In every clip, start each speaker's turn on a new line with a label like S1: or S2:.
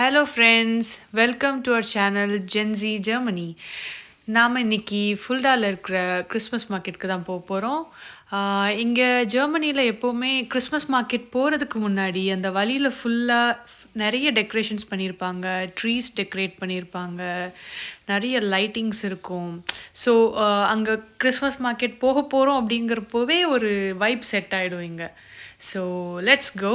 S1: Hello friends, welcome to our channel ஜென்ஸி Germany. நாம் இன்னைக்கு ஃபுல்டாவில் இருக்கிற கிறிஸ்மஸ் மார்க்கெட்டுக்கு தான் போகிறோம். இங்கே ஜெர்மனியில் எப்போவுமே கிறிஸ்மஸ் மார்க்கெட் போகிறதுக்கு முன்னாடி அந்த வழியில் ஃபுல்லாக நிறைய டெக்கரேஷன்ஸ் பண்ணியிருப்பாங்க, ட்ரீஸ் டெக்கரேட் பண்ணியிருப்பாங்க, நிறைய லைட்டிங்ஸ் இருக்கும். ஸோ அங்கே கிறிஸ்மஸ் மார்க்கெட் போக போகிறோம் அப்படிங்கிறப்போவே ஒரு வைப் செட் ஆகிடும் இங்கே. So let's go.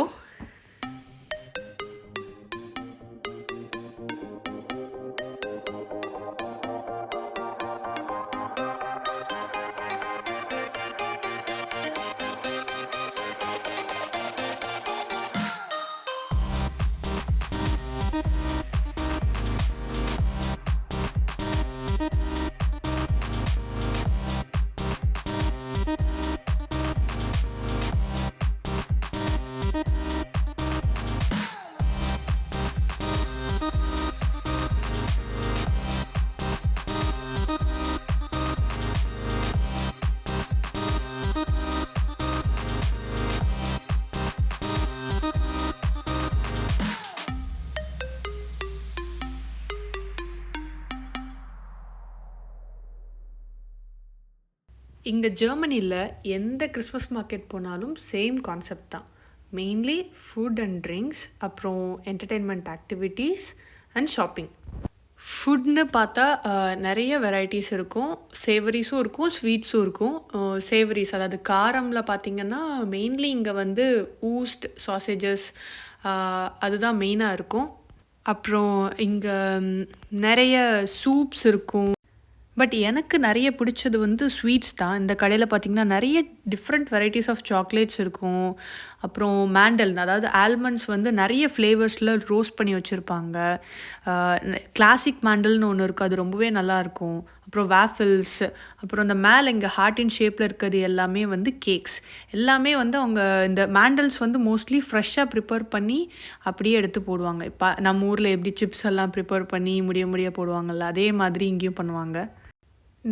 S1: இங்கே ஜெர்மனியில் எந்த கிறிஸ்மஸ் மார்க்கெட் போனாலும் சேம் கான்செப்ட் தான். மெயின்லி ஃபுட் அண்ட் ட்ரிங்க்ஸ், அப்புறம் என்டர்டெயின்மெண்ட் ஆக்டிவிட்டீஸ் அண்ட் ஷாப்பிங். ஃபுட்னு பார்த்தா நிறைய வெரைட்டிஸ் இருக்கும். சேவரிஸும் இருக்கும், ஸ்வீட்ஸும் இருக்கும். சேவரிஸ் அதாவது காரமில் பார்த்திங்கன்னா மெயின்லி இங்கே வந்து ஊஸ்ட், சாசேஜஸ் அதுதான் மெயினாக இருக்கும். அப்புறம் இங்கே நிறைய சூப்ஸ் இருக்கும். பட் எனக்கு நிறைய பிடிச்சது வந்து ஸ்வீட்ஸ் தான். இந்த கடையில் பார்த்திங்கன்னா நிறைய டிஃப்ரெண்ட் வெரைட்டிஸ் ஆஃப் சாக்லேட்ஸ் இருக்கும். அப்புறம் மேண்டல், அதாவது ஆல்மண்ட்ஸ் வந்து நிறைய ஃப்ளேவர்ஸில் ரோஸ்ட் பண்ணி வச்சுருப்பாங்க. கிளாசிக் மேண்டல்னு ஒன்று இருக்குது, அது ரொம்பவே நல்லாயிருக்கும். அப்புறம் வேஃபில்ஸ், அப்புறம் இந்த மேலே இங்கே ஹார்ட்டின் ஷேப்பில் இருக்கிறது எல்லாமே வந்து கேக்ஸ். எல்லாமே வந்து அவங்க இந்த மேண்டல்ஸ் வந்து மோஸ்ட்லி ஃப்ரெஷ்ஷாக ப்ரிப்பேர் பண்ணி அப்படியே எடுத்து போடுவாங்க. இப்போ நம்ம ஊரில் எப்படி சிப்ஸ் எல்லாம் ப்ரிப்பேர் பண்ணி முடிய போடுவாங்கள்ல, அதே மாதிரி இங்கேயும் பண்ணுவாங்க.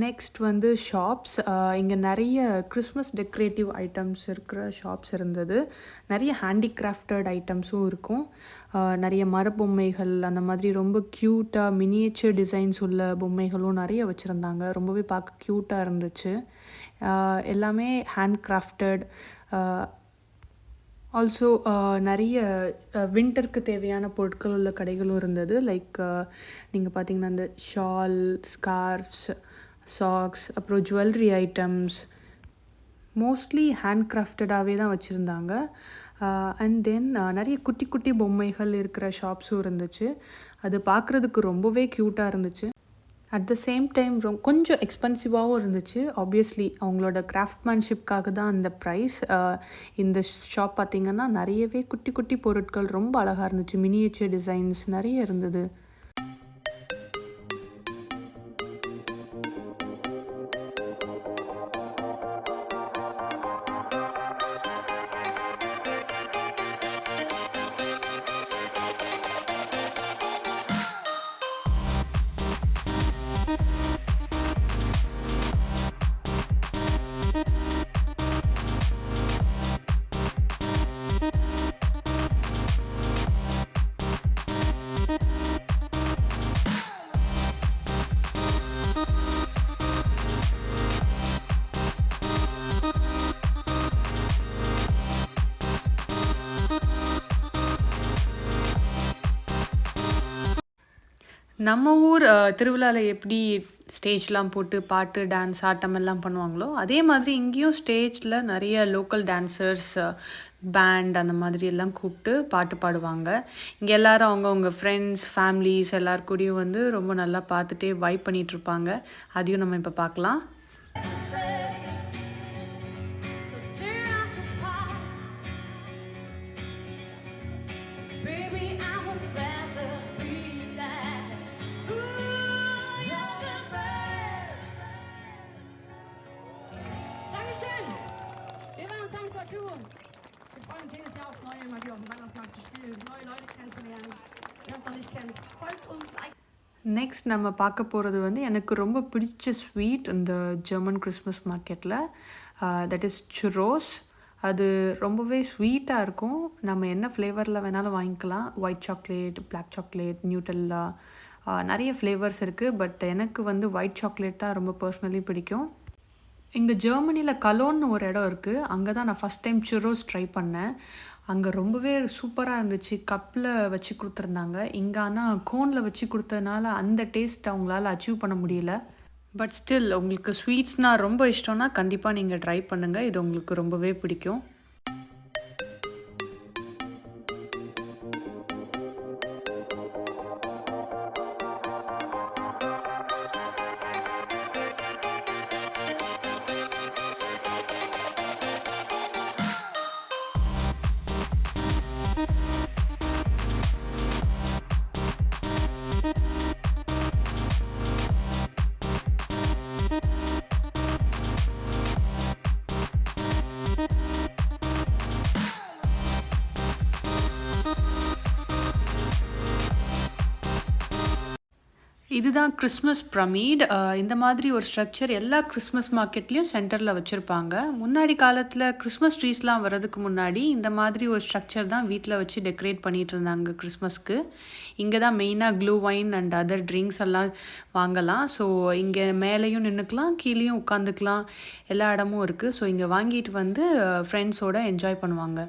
S1: நெக்ஸ்ட் வந்து ஷாப்ஸ். இங்கே நிறைய கிறிஸ்மஸ் டெக்கரேட்டிவ் ஐட்டம்ஸ் இருக்கிற ஷாப்ஸ் இருந்தது. நிறைய ஹேண்டிகிராஃப்டட் ஐட்டம்ஸும் இருக்கும். நிறைய மரப்பொம்மைகள், அந்த மாதிரி ரொம்ப க்யூட்டாக மினியேச்சர் டிசைன்ஸ் உள்ள பொம்மைகளும் நிறைய வச்சுருந்தாங்க. ரொம்பவே பார்க்க க்யூட்டாக இருந்துச்சு. எல்லாமே ஹேண்ட் கிராஃப்டட். ஆல்சோ நிறைய வின்டருக்கு தேவையான பொருட்கள் உள்ள கடைகளும் இருந்தது. லைக் நீங்கள் பார்த்தீங்கன்னா இந்த ஷால், ஸ்கார்ஃப்ஸ், சாக்ஸ், அப்புறம் ஜுவல்லரி ஐட்டம்ஸ் மோஸ்ட்லி ஹேண்ட் கிராஃப்டடாகவே தான் வச்சுருந்தாங்க. அண்ட் தென் நிறைய குட்டி குட்டி பொம்மைகள் இருக்கிற ஷாப்ஸும் இருந்துச்சு. அது பார்க்குறதுக்கு ரொம்பவே க்யூட்டாக இருந்துச்சு. அட் த சேம் டைம் கொஞ்சம் எக்ஸ்பென்சிவாகவும் இருந்துச்சு. ஆப்வியஸ்லி அவங்களோட கிராஃப்ட்மேன்ஷிப்காக தான் அந்த ப்ரைஸ். இந்த ஷாப் பார்த்திங்கன்னா நிறையவே குட்டி குட்டி பொருட்கள் ரொம்ப அழகாக இருந்துச்சு. மினியேச்சர் டிசைன்ஸ் நிறைய இருந்தது. நம்ம ஊர் திருவிழாவில் எப்படி ஸ்டேஜ்லாம் போட்டு பாட்டு, டான்ஸ், ஆட்டம் எல்லாம் பண்ணுவாங்களோ, அதே மாதிரி இங்கேயும் ஸ்டேஜில் நிறைய லோக்கல் டான்சர்ஸ், பேண்ட் அந்த மாதிரி எல்லாம் கூப்பிட்டு பாட்டு பாடுவாங்க. இங்கே எல்லோரும் அவங்கவுங்க ஃப்ரெண்ட்ஸ், ஃபேமிலிஸ் எல்லாருக்கூடையும் வந்து ரொம்ப நல்லா பார்த்துட்டே வைப் பண்ணிகிட்ருப்பாங்க. அதையும் நம்ம இப்போ பார்க்கலாம். Wir waren Samstag Tour. Wir freuen uns jedes Jahr aufs Neue, mal wieder auf dem Weihnachtsmarkt zu spielen, neue Leute kennenzulernen, wer uns noch nicht kennt. Folgt uns, like. Next நம்ம பார்க்க போகிறது வந்து எனக்கு ரொம்ப பிடிச்ச ஸ்வீட் இந்த German Christmas மார்க்கெட்டில். That is churros. அது ரொம்பவே ஸ்வீட்டாக இருக்கும். நம்ம என்ன ஃப்ளேவரில் வேணாலும் வாங்கிக்கலாம். White chocolate, black chocolate, Nutella நெறைய ஃப்ளேவர்ஸ் இருக்குது. பட் எனக்கு வந்து ஒயிட் சாக்லேட் தான் ரொம்ப பர்சனலி பிடிக்கும். இங்கே ஜெர்மனியில் கலோன்னு ஒரு இடம் இருக்குது. அங்கே தான் நான் ஃபஸ்ட் டைம் சுரோஸ் ட்ரை பண்ணேன். அங்கே ரொம்பவே சூப்பராக இருந்துச்சு. கப்பில் வச்சு கொடுத்துருந்தாங்க. இங்கே ஆனால் கோனில் வச்சு கொடுத்ததுனால அந்த டேஸ்ட் அவங்களால அச்சீவ் பண்ண முடியல. பட் ஸ்டில் உங்களுக்கு ஸ்வீட்ஸ்னால் ரொம்ப இஷ்டம்னா கண்டிப்பாக நீங்கள் ட்ரை பண்ணுங்கள். இது உங்களுக்கு ரொம்பவே பிடிக்கும். இதுதான் கிறிஸ்மஸ் பிரமிட். இந்த மாதிரி ஒரு ஸ்ட்ரக்சர் எல்லா கிறிஸ்மஸ் மார்க்கெட்லேயும் சென்டரில் வச்சுருப்பாங்க. முன்னாடி காலத்தில் கிறிஸ்மஸ் ட்ரீஸ்லாம் வரதுக்கு முன்னாடி இந்த மாதிரி ஒரு ஸ்ட்ரக்சர் தான் வீட்டில் வச்சு டெக்கரேட் பண்ணிகிட்டு இருந்தாங்க கிறிஸ்மஸ்க்கு. இங்கே தான் மெயினாக க்ளூ வைன் அண்ட் அதர் ட்ரிங்க்ஸ் எல்லாம் வாங்கலாம். ஸோ இங்கே மேலேயும் நின்றுக்கலாம், கீழேயும் உட்காந்துக்கலாம், எல்லா இடமும் இருக்குது. ஸோ இங்கே வாங்கிட்டு வந்து ஃப்ரெண்ட்ஸோடு என்ஜாய் பண்ணுவாங்க.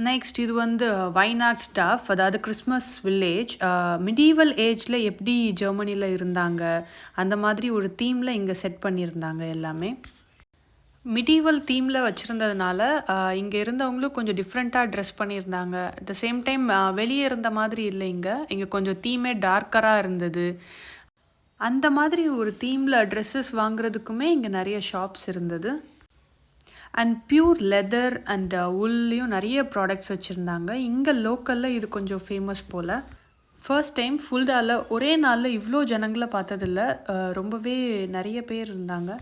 S1: நெக்ஸ்ட் இது வந்து வைனாட் ஸ்டாஃப், அதாவது கிறிஸ்மஸ் வில்லேஜ். மிடீவல் ஏஜில் எப்படி ஜெர்மனியில் இருந்தாங்க அந்த மாதிரி ஒரு தீமில் இங்கே செட் பண்ணியிருந்தாங்க எல்லாமே. மிடீவல் தீமில் வச்சுருந்ததுனால இங்கே இருந்தவங்களும் கொஞ்சம் டிஃப்ரெண்ட்டாக ட்ரெஸ் பண்ணியிருந்தாங்க. அட் த சேம் டைம் வெளியே இருந்த மாதிரி இல்லை, இங்கே கொஞ்சம் தீமே டார்க்கராக இருந்தது. அந்த மாதிரி ஒரு தீமில் ட்ரெஸ்ஸஸ் வாங்குறதுக்குமே இங்கே நிறைய ஷாப்ஸ் இருந்தது. அண்ட் பியூர் லெதர் அண்ட் உல்லையும் நிறைய ப்ராடக்ட்ஸ் வச்சுருந்தாங்க. இங்கே லோக்கலில் இது கொஞ்சம் ஃபேமஸ் போல். ஃபர்ஸ்ட் டைம் ஃபுல்டாவில் ஒரே நாளில் இவ்வளோ ஜனங்களை பார்த்ததில்ல. ரொம்பவே நிறைய பேர் இருந்தாங்க.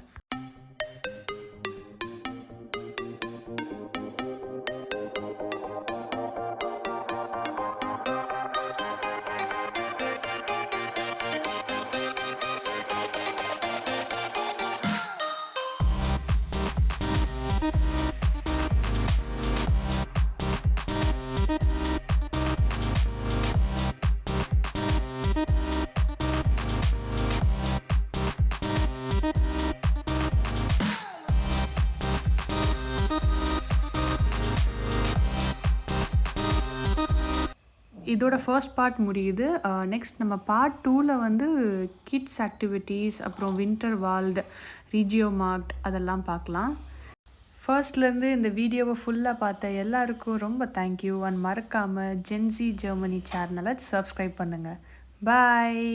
S1: இதோட ஃபர்ஸ்ட் பார்ட் முடியுது. நெக்ஸ்ட் நம்ம பார்ட் 2ல் வந்து கிட்ஸ் ஆக்டிவிட்டீஸ், அப்புறம் வின்டர் வால்டு, ரீஜியோ மார்ட் அதெல்லாம் பார்க்கலாம். ஃபர்ஸ்ட்லேருந்து இந்த வீடியோவை ஃபுல்லாக பார்த்த எல்லாருக்கும் ரொம்ப தேங்க்யூ. அண்ட் மறக்காமல் ஜென்சி ஜெர்மனி சேனலை சப்ஸ்கிரைப் பண்ணுங்கள். பாய்.